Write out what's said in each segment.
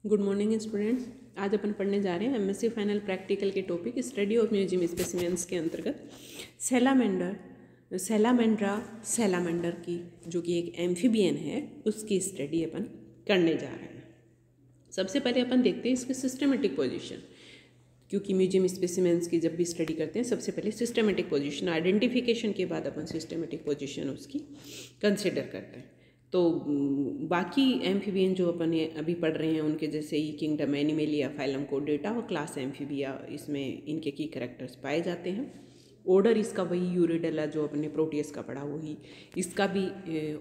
Good morning students. आज अपन पढ़ने जा रहे हैं एमएससी फाइनल प्रैक्टिकल के topic study of museum specimens के अंतर्गत सैलामेंडर की जो कि एक एम्फीबियन है उसकी स्टडी अपन करने जा रहे हैं। सबसे पहले अपन देखते हैं इसके सिस्टमेटिक पोजीशन, क्योंकि म्यूजियम स्पेसिमेंस की जब भी स्टडी करते हैं सबसे पहले सिस्टमेटिक पोजीशन आइडेंटिफिकेशन के बाद अपन सिस्टमेटिक पोजीशन उसकी कंसिडर करते हैं। तो बाकी एम्फीबियन जो अपन अभी पढ़ रहे हैं उनके जैसे ई किंगडम, एनिमेलिया, फाइलम, कोडेटा और क्लास एम्फीबिया, इसमें इनके की कैरेक्टर्स पाए जाते हैं। ऑर्डर इसका वही यूरिडेला जो अपने प्रोटियस का पढ़ा वही इसका भी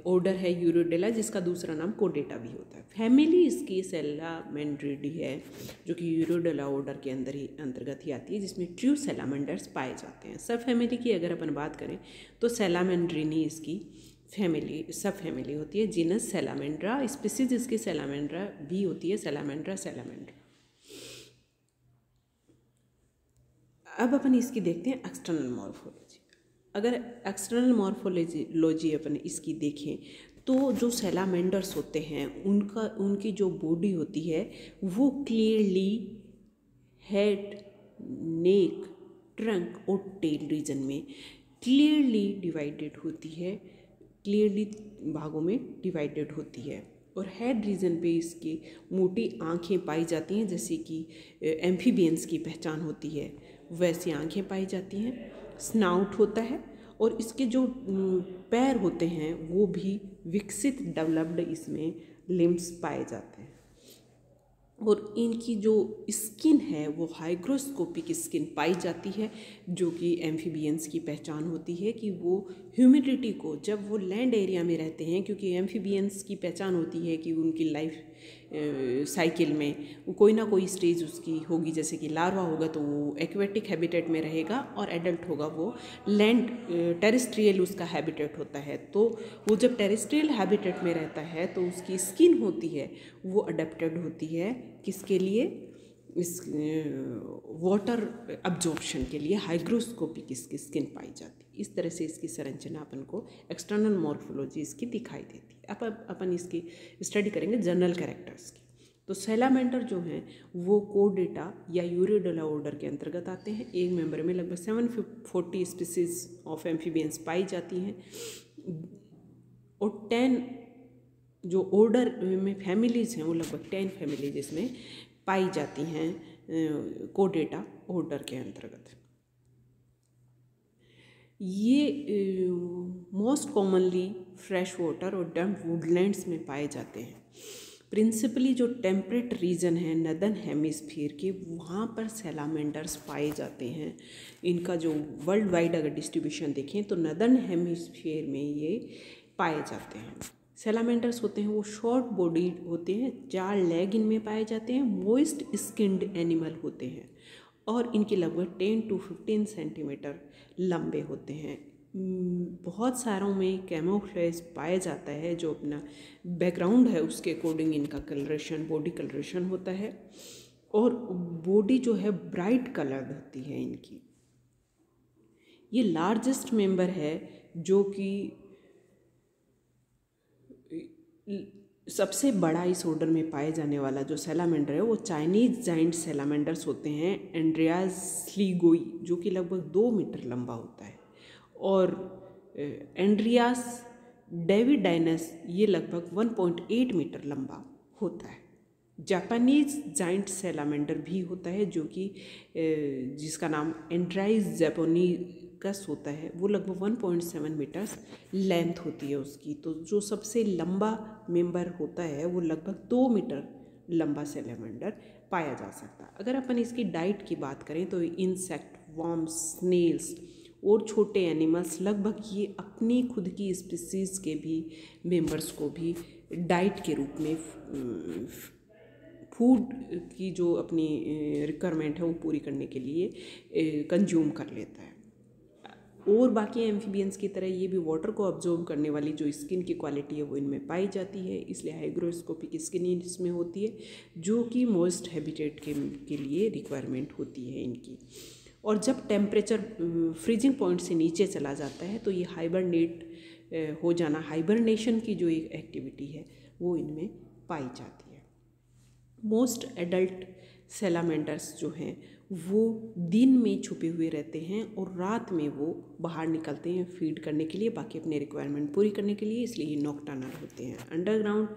ऑर्डर है यूरिडेला, जिसका दूसरा नाम कोडेटा भी होता है। फैमिली इसकी सैलामेंड्रिडी है जो कि यूरिडेला ऑर्डर के अंतर्गत ही आती है, जिसमें ट्रू सैलामेंडर्स पाए जाते हैं। सब फैमिली की अगर अपन बात करें तो सैलामेंड्रिनी इसकी सब फैमिली होती है। जीनस सैलामेंड्रा, स्पीसीज इसकी सैलामेंड्रा भी होती है, सैलामेंड्रा। अब अपन इसकी देखते हैं एक्सटर्नल मॉर्फोलॉजी। अगर एक्सटर्नल मॉर्फोलॉजी अपन इसकी देखें तो जो सैलामेंडर्स होते हैं उनकी जो बॉडी होती है वो क्लियरली हेड, नेक, ट्रंक और टेल रीजन में क्लियरली डिवाइडेड होती है, क्लियरली भागों में डिवाइडेड होती है। और हेड रीजन पे इसकी मोटी आँखें पाई जाती हैं, जैसे कि एम्फीबियंस की पहचान होती है वैसी आँखें पाई जाती हैं। स्नाउट होता है और इसके जो पैर होते हैं वो भी विकसित डेवलप्ड इसमें लिम्स पाए जाते हैं। और इनकी जो स्किन है वो हाइग्रोस्कोपिक स्किन पाई जाती है, जो कि एम्फीबियंस की पहचान होती है कि वो ह्यूमिडिटी को, जब वो लैंड एरिया में रहते हैं, क्योंकि एम्फीबियंस की पहचान होती है कि उनकी लाइफ साइकिल में कोई ना कोई स्टेज उसकी होगी, जैसे कि लार्वा होगा तो वो एक्वेटिक हैबिटेट में रहेगा और एडल्ट होगा वो लैंड टेरेस्ट्रियल उसका हैबिटेट होता है। तो वो जब टेरेस्ट्रियल हैबिटेट में रहता है तो उसकी स्किन होती है वो अडेप्टेड होती है किसके लिए, इस वाटर अब्जॉर्प्शन के लिए। हाइग्रोस्कोपिक इसकी स्किन पाई जाती है। इस तरह से इसकी संरचना अपन को एक्सटर्नल मॉर्फोलॉजी इसकी दिखाई देती है। अब अपन इसकी स्टडी करेंगे जनरल कैरेक्टर्स की। तो सैलामेंडर जो हैं वो कोडेटा या यूरिडेला ऑर्डर के अंतर्गत आते हैं। एक मेंबर में लगभग 740 स्पीसीज ऑफ एम्फीबियंस पाई जाती हैं और 10 जो ऑर्डर में फैमिलीज़ हैं वो लगभग 10 फैमिलीज इसमें पाई जाती हैं कोडेटा ऑर्डर के अंतर्गत। ये मोस्ट कॉमनली फ्रेश वाटर और डैम्प वुडलैंड्स में पाए जाते हैं। प्रिंसिपली जो टेम्परेट रीजन है नदर्न हेमिस्फीयर के, वहाँ पर सैलामेंडर्स पाए जाते हैं। इनका जो वर्ल्ड वाइड अगर डिस्ट्रीब्यूशन देखें तो नदर्न हेमिस्फीयर में ये पाए जाते हैं। सैलामेंडर्स होते हैं वो शॉर्ट बॉडी होते हैं, 4 लेग इनमें पाए जाते हैं, मोइस्ट स्किन्ड एनिमल होते हैं और इनके लगभग 10 to 15 सेंटीमीटर लंबे होते हैं। बहुत सारों में कैमोफ्लेज पाया जाता है, जो अपना बैकग्राउंड है उसके अकॉर्डिंग इनका कलरेशन, बॉडी कलरेशन होता है और बॉडी जो है ब्राइट कलर्ड होती है इनकी। ये लार्जेस्ट मेंबर है जो कि सबसे बड़ा इस ऑर्डर में पाए जाने वाला जो सैलामेंडर है वो चाइनीज जाइंट सैलामेंडर्स होते हैं, एंड्रियास स्लीगोई, जो कि लगभग 2 मीटर लंबा होता है, और एंड्रियास डेविडाइनस ये लगभग 1.8 मीटर लंबा होता है। जापानीज जाइंट सैलामेंडर भी होता है जो कि जिसका नाम एंड्राइस जापोनिकस होता है, वो लगभग 1.7 मीटर्स लेंथ होती है उसकी। तो जो सबसे लंबा मेंबर होता है वो लगभग 2 मीटर लंबा सैलामेंडर पाया जा सकता है। अगर अपन इसकी डाइट की बात करें तो इंसेक्ट, वर्म्स, स्नेल्स और छोटे एनिमल्स, लगभग ये अपनी खुद की स्पीसीज़ के भी मेंबर्स को भी डाइट के रूप में फूड की जो अपनी रिक्वायरमेंट है वो पूरी करने के लिए कंज्यूम कर लेता है। और बाकी एम्फीबियंस की तरह ये भी वाटर को अब्जॉर्ब करने वाली जो स्किन की क्वालिटी है वो इनमें पाई जाती है, इसलिए हाइग्रोस्कोपिक स्किन इसमें होती है जो कि मॉइस्ट हैबिटेट के लिए रिक्वायरमेंट होती है इनकी। और जब टेम्परेचर फ्रीजिंग पॉइंट से नीचे चला जाता है तो ये हाइबरनेट हो जाना, हाइबरनेशन की जो एक एक्टिविटी है वो इनमें पाई जाती है। मोस्ट एडल्ट सैलामेंडर्स जो हैं वो दिन में छुपे हुए रहते हैं और रात में वो बाहर निकलते हैं फीड करने के लिए, बाकी अपने रिक्वायरमेंट पूरी करने के लिए, इसलिए ये नॉकटर्नल होते हैं। अंडरग्राउंड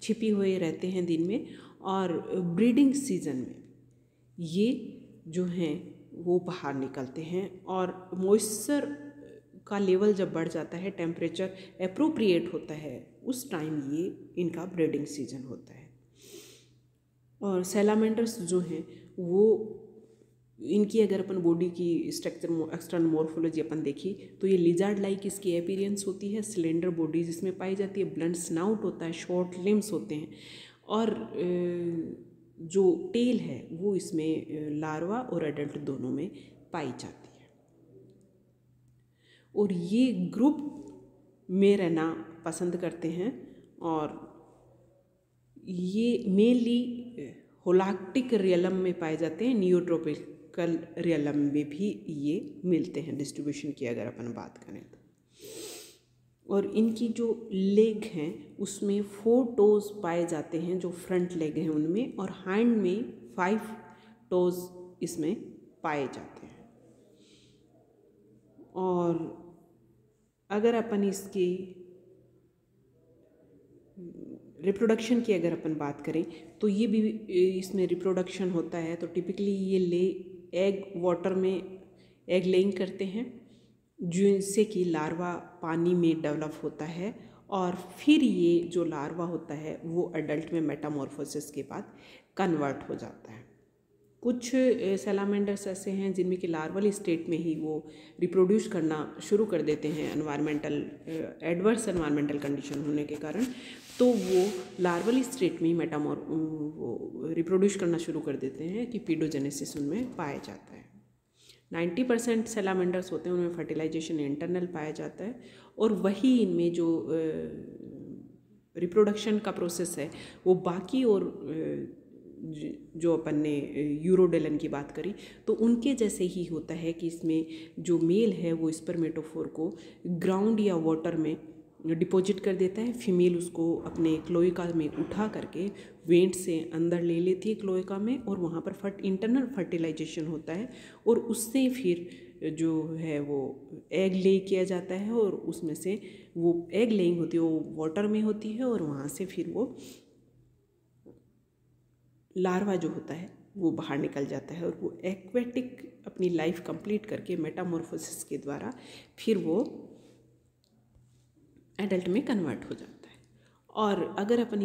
छिपे हुए रहते हैं दिन में, और ब्रीडिंग सीजन में ये जो हैं वो बाहर निकलते हैं। और मॉइस्चर का लेवल जब बढ़ जाता है, टेम्परेचर एप्रोप्रिएट होता है, उस टाइम ये इनका ब्रीडिंग सीजन होता है। और सैलामेंडर्स जो हैं वो इनकी अगर अपन बॉडी की स्ट्रक्चर एक्सटर्नल मॉर्फोलॉजी अपन देखी तो ये लिजार्ड लाइक इसकी अपीयरेंस होती है, सिलेंडर बॉडी जिसमें पाई जाती है, ब्लंट स्नाउट होता है, शॉर्ट लिम्स होते हैं, और जो टेल है वो इसमें लार्वा और एडल्ट दोनों में पाई जाती है। और ये ग्रुप में रहना पसंद करते हैं, और ये मेनली होलाक्टिक रियलम में पाए जाते हैं, नियोट्रोपिकल रियलम में भी ये मिलते हैं डिस्ट्रीब्यूशन की अगर अपन बात करें तो। और इनकी जो लेग हैं उसमें 4 टोज पाए जाते हैं जो फ्रंट लेग हैं उनमें, और हैंड में 5 टोज इसमें पाए जाते हैं। और अगर अपन इसकी रिप्रोडक्शन की अगर अपन बात करें तो ये भी इसमें रिप्रोडक्शन होता है। तो टिपिकली ये एग वाटर में एग लेइंग करते हैं, जिनसे कि लार्वा पानी में डेवलप होता है, और फिर ये जो लार्वा होता है वो एडल्ट में मेटामॉर्फोसिस के बाद कन्वर्ट हो जाता है। कुछ सैलामेंडर्स ऐसे हैं जिनमें कि लार्वल स्टेट में ही वो रिप्रोड्यूस करना शुरू कर देते हैं एडवर्स एनवायरमेंटल कंडीशन होने के कारण, तो वो लार्वल स्टेट में ही वो रिप्रोड्यूस करना शुरू कर देते हैं कि पीडोजेनेसिस उनमें पाया जाता है। 90% सैलामेंडर्स होते हैं उनमें फर्टिलाइजेशन इंटरनल पाया जाता है, और वही इनमें जो रिप्रोडक्शन का प्रोसेस है वो बाकी, और जो अपन ने यूरोडेलन की बात करी तो उनके जैसे ही होता है कि इसमें जो मेल है वो स्पर्मेटोफोर को ग्राउंड या वाटर में डिपॉजिट कर देता है, फीमेल उसको अपने क्लोएका में उठा करके वेंट से अंदर ले लेती है क्लोएका में, और वहाँ पर इंटरनल फर्टिलाइजेशन होता है, और उससे फिर जो है वो एग ले किया जाता है, और उसमें से वो एग लेइंग होती है वो वाटर में होती है, और वहाँ से फिर वो लार्वा जो होता है वो बाहर निकल जाता है, और वो एक्वेटिक अपनी लाइफ कंप्लीट करके मेटामॉर्फोसिस के द्वारा फिर वो एडल्ट में कन्वर्ट हो जाता है। और अगर अपन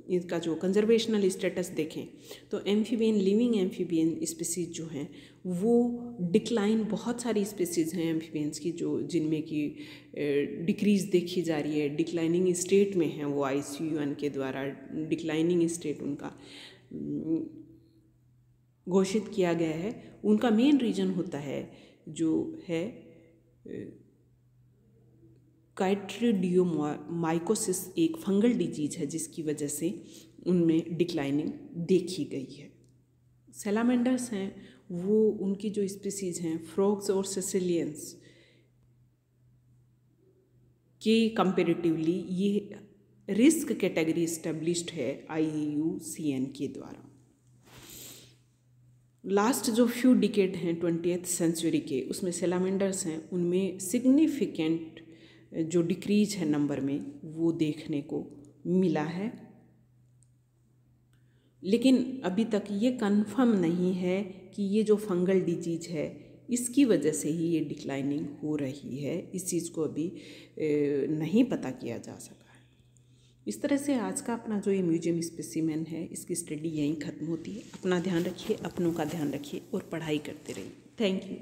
इसका जो कंजर्वेशनल स्टेटस देखें तो लिविंग एम्फीबियन स्पीसीज जो हैं वो डिक्लाइन, बहुत सारी स्पीसीज़ हैं एम्फीबियंस की जो जिनमें कि डिक्रीज़ देखी जा रही है, डिक्लाइनिंग स्टेट में हैं वो, IUCN के द्वारा डिक्लाइनिंग स्टेट उनका घोषित किया गया है। उनका मेन रीज़न होता है जो है काइट्रिडियोमाइकोसिस, एक फंगल डिजीज है जिसकी वजह से उनमें डिक्लाइनिंग देखी गई है। सैलामेंडर्स हैं वो उनकी जो स्पीसीज़ हैं फ्रॉग्स और सिसिलियंस के कंपेरेटिवली ये रिस्क कैटेगरी इस्टेब्लिश्ड है IUCN के द्वारा। लास्ट जो फ्यू डिकेड हैं 20th सेंचुरी के, उसमें सैलामेंडर्स हैं उनमें सिग्निफिकेंट जो डिक्रीज है नंबर में वो देखने को मिला है, लेकिन अभी तक ये कंफर्म नहीं है कि ये जो फंगल डिजीज है इसकी वजह से ही ये डिक्लाइनिंग हो रही है। इस चीज़ को अभी नहीं पता किया जा सका है। इस तरह से आज का अपना जो ये म्यूजियम स्पेसिमेन है इसकी स्टडी यहीं ख़त्म होती है। अपना ध्यान रखिए, अपनों का ध्यान रखिए और पढ़ाई करते रहिए। Thank you.